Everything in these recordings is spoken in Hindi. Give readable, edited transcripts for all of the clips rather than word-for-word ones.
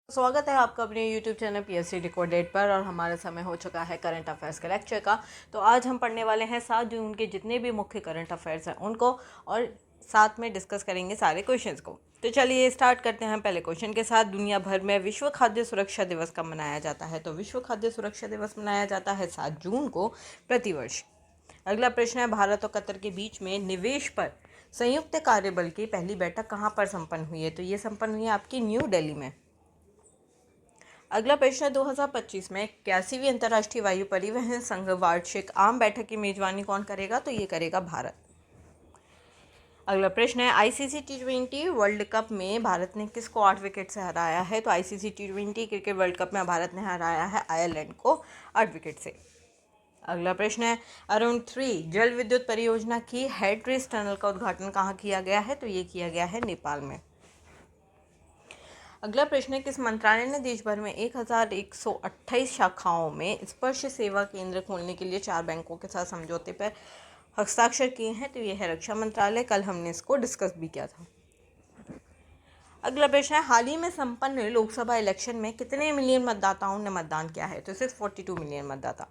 स्वागत है आपका अपने YouTube चैनल PSC डिकोडेड पर। और हमारा समय हो चुका है करंट अफेयर्स के लेक्चर का। तो आज हम पढ़ने वाले हैं 7 जून के जितने भी मुख्य करंट अफेयर्स हैं उनको, और साथ में डिस्कस करेंगे सारे क्वेश्चंस को। तो चलिए स्टार्ट करते हैं पहले क्वेश्चन के साथ। दुनिया भर में विश्व खाद्य सुरक्षा दिवस कब मनाया जाता है? तो विश्व खाद्य सुरक्षा दिवस मनाया जाता है 7 जून को प्रतिवर्ष। अगला प्रश्न है, भारत और कतर के बीच में निवेश पर संयुक्त कार्यबल की पहली बैठक कहाँ पर संपन्न हुई है? तो ये संपन्न हुई है आपकी न्यू दिल्ली में। अगला प्रश्न है, 2025 में 81वीं अंतर्राष्ट्रीय वायु परिवहन संघ वार्षिक आम बैठक की मेजबानी कौन करेगा? तो ये करेगा भारत। अगला प्रश्न है, ICC T20 वर्ल्ड कप में भारत ने किसको 8 विकेट से हराया है? तो ICC T20 cricket world cup में भारत ने हराया है आयरलैंड को 8 विकेट से। अगला प्रश्न है, अरुण 3 जल विद्युत परियोजना की हेडरेस टनल का उद्घाटन कहाँ किया गया है? तो ये किया गया है नेपाल में। अगला प्रश्न है, किस मंत्रालय ने देश भर में 1128 शाखाओं में स्पर्श सेवा केंद्र खोलने के लिए 4 बैंकों के साथ समझौते पर हस्ताक्षर किए हैं? तो यह है रक्षा मंत्रालय। कल हमने इसको डिस्कस भी किया था। अगला प्रश्न है, हाल ही में संपन्न लोकसभा इलेक्शन में कितने मिलियन मतदाताओं ने मतदान किया है? तो 642 मिलियन मतदाता।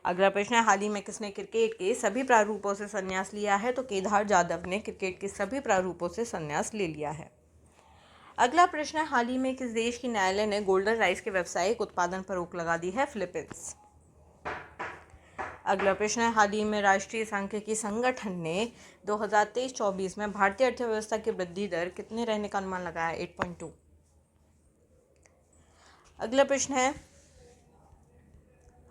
अगला प्रश्न है, हाल ही में किसने क्रिकेट के सभी प्रारूपों से संन्यास लिया है? तो केदार जाधव ने क्रिकेट के सभी प्रारूपों से संन्यास ले लिया है। अगला प्रश्न है, हाल ही में किस देश की न्यायालय ने गोल्डन राइस के व्यावसायिक उत्पादन पर रोक लगा दी है? फिलीपींस। अगला प्रश्न है, हाल ही में राष्ट्रीय सांख्यिकी संगठन ने 2023-24 में भारतीय अर्थव्यवस्था की वृद्धि दर कितने रहने का अनुमान लगाया? 8.2। अगला प्रश्न है,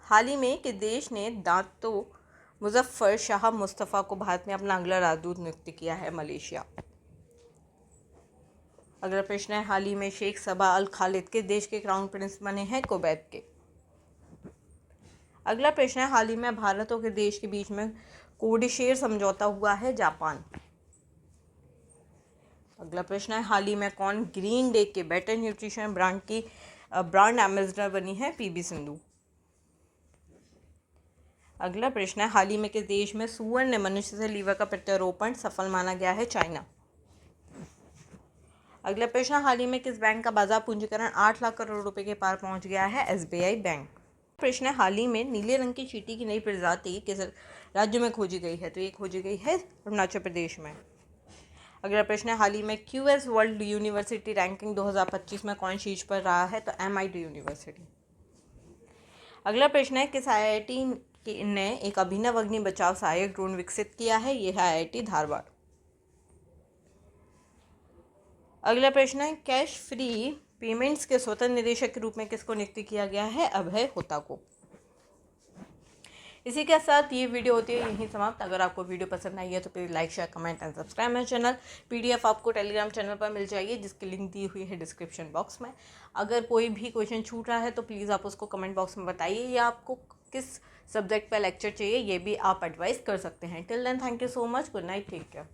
हाल ही में किस देश ने दातो मुजफ्फर शाह मुस्तफ़ा को भारत में अपना अगला राजदूत नियुक्त किया है? मलेशिया। अगला प्रश्न है, हाल ही में शेख सबा अल खालिद किस देश के क्राउन प्रिंस बने हैं? कुवैत के। अगला प्रश्न है, हाल ही में भारत और किस देश के बीच में कोडिशेर समझौता हुआ है? जापान। अगला प्रश्न है, हाल ही में कौन ग्रीन डे के बेटर न्यूट्रिशन ब्रांड की ब्रांड एम्बेसडर बनी है? PV सिंधु। अगला प्रश्न है, हाल ही में किस देश में सुअर ने मनुष्य से लीवर का प्रत्यारोपण सफल माना गया है? चाइना। अगला प्रश्न, हाल ही में किस बैंक का बाजार पूंजीकरण 8 लाख करोड़ रुपए के पार पहुंच गया है? SBI bank. प्रश्न है, हाल ही में नीले रंग की चींटी की नई प्रजाति किस राज्य में खोजी गई है? तो ये खोजी गई है अरुणाचल प्रदेश में। अगला प्रश्न है, हाल ही में QS वर्ल्ड यूनिवर्सिटी रैंकिंग 2025 में कौन शीर्ष पर रहा है? तो MIT यूनिवर्सिटी। अगला प्रश्न है, किस IIT ने एक अभिनव अग्नि बचाव सहायक ड्रोन विकसित किया है? यह है IIT धारवाड़। अगला प्रश्न है, कैश फ्री पेमेंट्स के स्वतंत्र निदेशक के रूप में किसको नियुक्त किया गया है? अभय होता को। इसी के साथ ये वीडियो होती है यहीं समाप्त। अगर आपको वीडियो पसंद आई है तो please like share comment and subscribe my channel. PDF आपको टेलीग्राम चैनल पर मिल जाएगी जिसकी लिंक दी हुई है डिस्क्रिप्शन बॉक्स में। अगर कोई भी क्वेश्चन छूट रहा है तो प्लीज़ आप उसको कमेंट बॉक्स में बताइए, या आपको किस सब्जेक्ट पर लेक्चर चाहिए ये भी आप एडवाइस कर सकते हैं। Till then thank you so much, good night, take care.